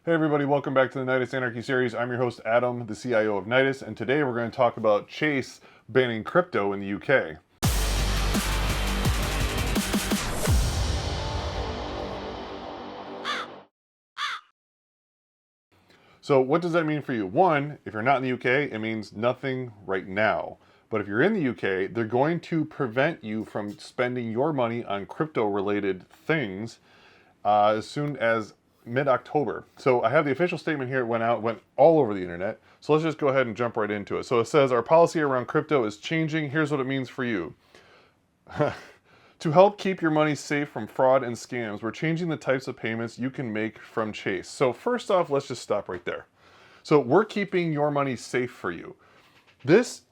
Hey everybody, welcome back to the Nidus Anarchy series. I'm your host Adam, the CIO of Nidus, and today we're going to talk about Chase banning crypto in the UK. So what does that mean for you? One, if you're not in the UK, it means nothing right now. But if you're in the UK, they're going to prevent you from spending your money on crypto-related things as soon as mid-October. So I have the official statement here. It went all over the internet. So let's just go ahead and jump right into it. So it says, our policy around crypto is changing. Here's what it means for you. To help keep your money safe from fraud and scams, we're changing the types of payments you can make from Chase. So first off, let's just stop right there. So we're keeping your money safe for you. This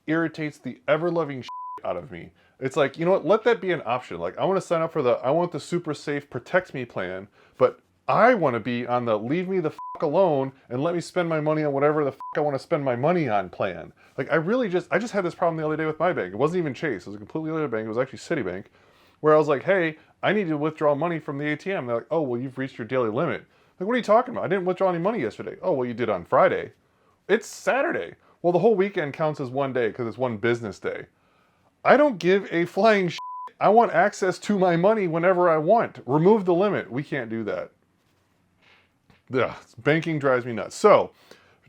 irritates the ever-loving shit out of me. It's like, you know what, let that be an option. Like, I want to sign up for I want the super safe protect me plan, but I want to be on the leave me the fuck alone and let me spend my money on whatever the fuck I want to spend my money on plan. Like, I just had this problem the other day with my bank. It wasn't even Chase. It was a completely other bank. It was actually Citibank, where I was like, hey, I need to withdraw money from the ATM. They're like, oh, well, you've reached your daily limit. Like, what are you talking about? I didn't withdraw any money yesterday. Oh, well, you did on Friday. It's Saturday. Well, the whole weekend counts as one day because it's one business day. I don't give a flying shit. I want access to my money whenever I want. Remove the limit. We can't do that. Ugh, banking drives me nuts. So,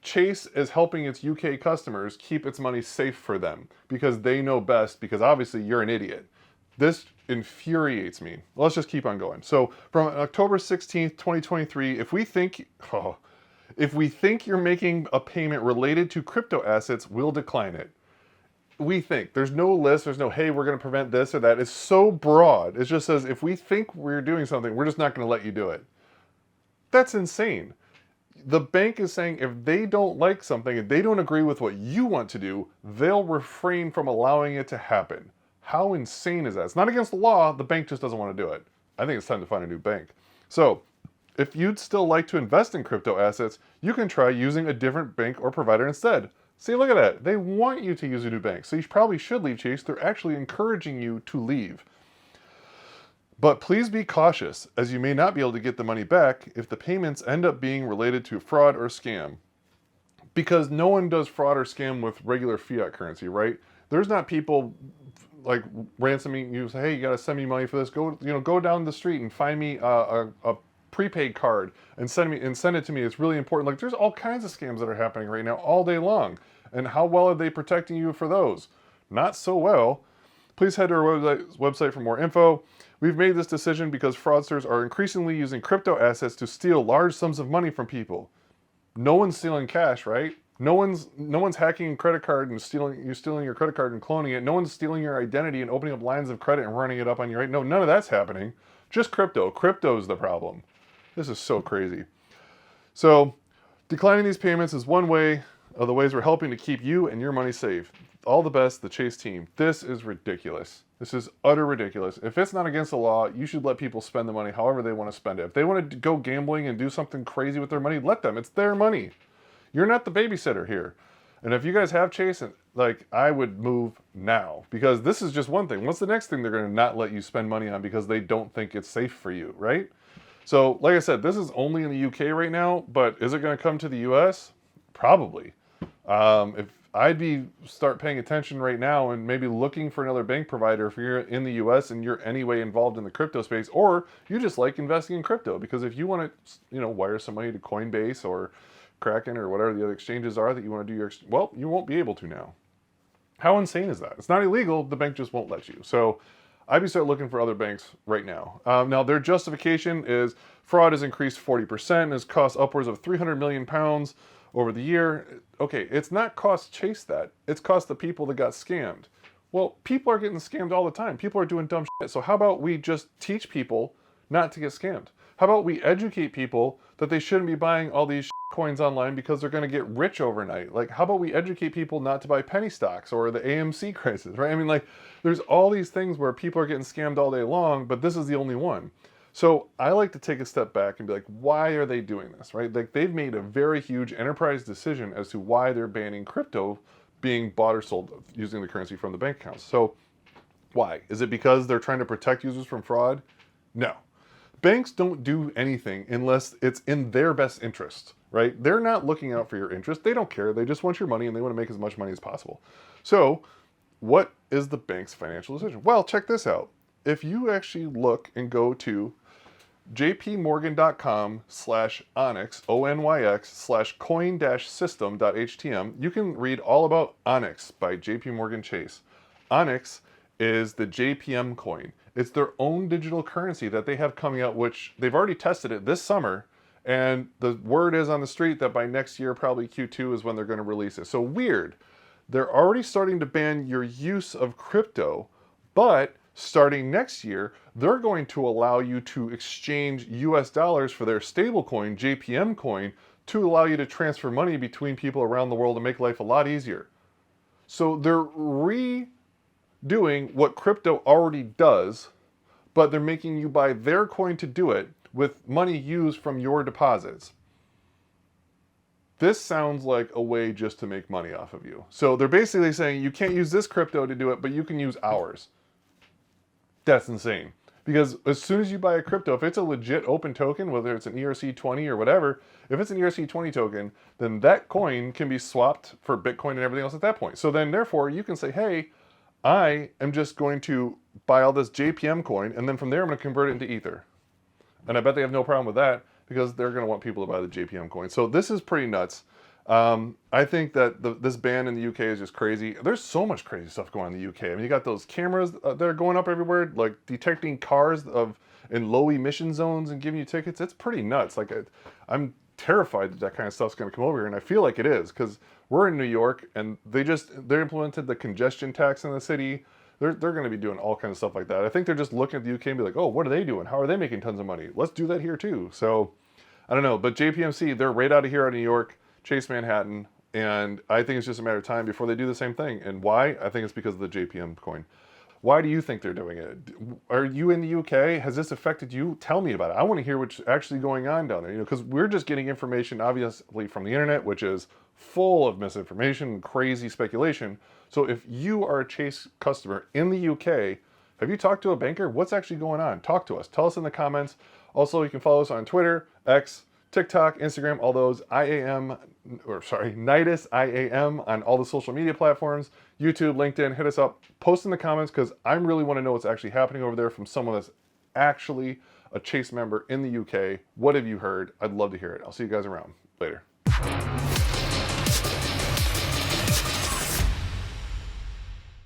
Chase is helping its UK customers keep its money safe for them because they know best, because obviously you're an idiot. This infuriates me. Let's just keep on going. So, from October 16th, 2023, if we think you're making a payment related to crypto assets, we'll decline it. We think. There's no list. There's no, hey, we're going to prevent this or that. It's so broad. It just says, if we think we're doing something, we're just not going to let you do it. That's insane. The bank is saying if they don't like something, if they don't agree with what you want to do, they'll refrain from allowing it to happen. How insane is that? It's not against the law. The bank just doesn't want to do it. I think it's time to find a new bank. So, if you'd still like to invest in crypto assets, you can try using a different bank or provider instead. See, look at that. They want you to use a new bank. So you probably should leave Chase. They're actually encouraging you to leave. But please be cautious, as you may not be able to get the money back if the payments end up being related to fraud or scam. Because no one does fraud or scam with regular fiat currency, right? There's not people like ransoming you, say, hey, you got to send me money for this. Go down the street and find me a prepaid card and send it to me. It's really important. Like, there's all kinds of scams that are happening right now all day long. And how well are they protecting you for those? Not so well. Please head to our website for more info. We've made this decision because fraudsters are increasingly using crypto assets to steal large sums of money from people. No one's stealing cash, right? No one's hacking a credit card and stealing your credit card and cloning it. No one's stealing your identity and opening up lines of credit and running it up on your right. No, none of that's happening. Just crypto. Crypto's the problem. This is so crazy. So, declining these payments is one way of the ways we're helping to keep you and your money safe. All the best, the Chase team. This is ridiculous. This is utter ridiculous. If it's not against the law, you should let people spend the money however they want to spend it. If they want to go gambling and do something crazy with their money, let them. It's their money. You're not the babysitter here. And if you guys have Chase, I would move now, because this is just one thing. What's the next thing they're going to not let you spend money on because they don't think it's safe for you, right? So, like I said, this is only in the UK right now, but is it going to come to the US? Probably. If I'd start paying attention right now and maybe looking for another bank provider if you're in the US and you're anyway involved in the crypto space, or you just like investing in crypto, because if you want to, wire some money to Coinbase or Kraken or whatever the other exchanges are that you want to do well, you won't be able to now. How insane is that? It's not illegal. The bank just won't let you. So I'd start looking for other banks right now. Now, their justification is fraud has increased 40%, has cost upwards of £300 million over the year. Okay, it's not cost Chase that. It's cost the people that got scammed. Well, people are getting scammed all the time. People are doing dumb shit. So how about we just teach people not to get scammed? How about we educate people that they shouldn't be buying all these coins online because they're going to get rich overnight? Like, how about we educate people not to buy penny stocks or the AMC crisis, right? I mean, like, there's all these things where people are getting scammed all day long, but this is the only one. So I like to take a step back and be like, why are they doing this, right? Like, they've made a very huge enterprise decision as to why they're banning crypto being bought or sold using the currency from the bank accounts. So why? Is it because they're trying to protect users from fraud? No. banks don't do anything unless it's in their best interest, right? They're not looking out for your interest. They don't care. They just want your money and they want to make as much money as possible. So what is the bank's financial decision? Well, check this out. If you actually look and go to jpmorgan.com/Onyx, ONYX/coin-system.htm, you can read all about Onyx by JP Morgan Chase. Onyx is the JPM coin. It's their own digital currency that they have coming out, which they've already tested it this summer. And the word is on the street that by next year, probably Q2 is when they're going to release it. So weird. They're already starting to ban your use of crypto, but starting next year, they're going to allow you to exchange US dollars for their stablecoin, JPM coin, to allow you to transfer money between people around the world and make life a lot easier. So they're redoing what crypto already does, but they're making you buy their coin to do it with money used from your deposits. This sounds like a way just to make money off of you. So they're basically saying you can't use this crypto to do it, but you can use ours. That's insane. Because as soon as you buy a crypto, if it's a legit open token, whether it's an ERC20 or whatever, if it's an ERC20 token, then that coin can be swapped for Bitcoin and everything else at that point. So then therefore you can say, hey, I am just going to buy all this JPM coin, and then from there I'm going to convert it into Ether. And I bet they have no problem with that, because they're going to want people to buy the JPM coin. So this is pretty nuts. I think that this ban in the UK is just crazy. There's so much crazy stuff going on in the UK. I mean, you got those cameras that are going up everywhere, like detecting cars in low emission zones and giving you tickets. It's pretty nuts. Like I'm terrified that kind of stuff's going to come over here, and I feel like it is, because we're in New York and they implemented the congestion tax in the city. They're going to be doing all kinds of stuff like that. I think they're just looking at the UK and be like, oh, what are they doing? How are they making tons of money? Let's do that here too. So I don't know, but JPMC, they're right out of here out of New York, Chase Manhattan, and I think it's just a matter of time before they do the same thing. And why? I think it's because of the JPM coin. Why do you think they're doing it? Are you in the UK? Has this affected you? Tell me about it. I want to hear what's actually going on down there, because we're just getting information, obviously, from the internet, which is full of misinformation and crazy speculation. So if you are a Chase customer in the UK, have you talked to a banker? What's actually going on? Talk to us. Tell us in the comments. Also, you can follow us on Twitter, X, TikTok, Instagram, all those. Nidus IAM on all the social media platforms, YouTube, LinkedIn. Hit us up. Post in the comments, because I really want to know what's actually happening over there from someone that's actually a Chase member in the UK. What have you heard? I'd love to hear it. I'll see you guys around. Later.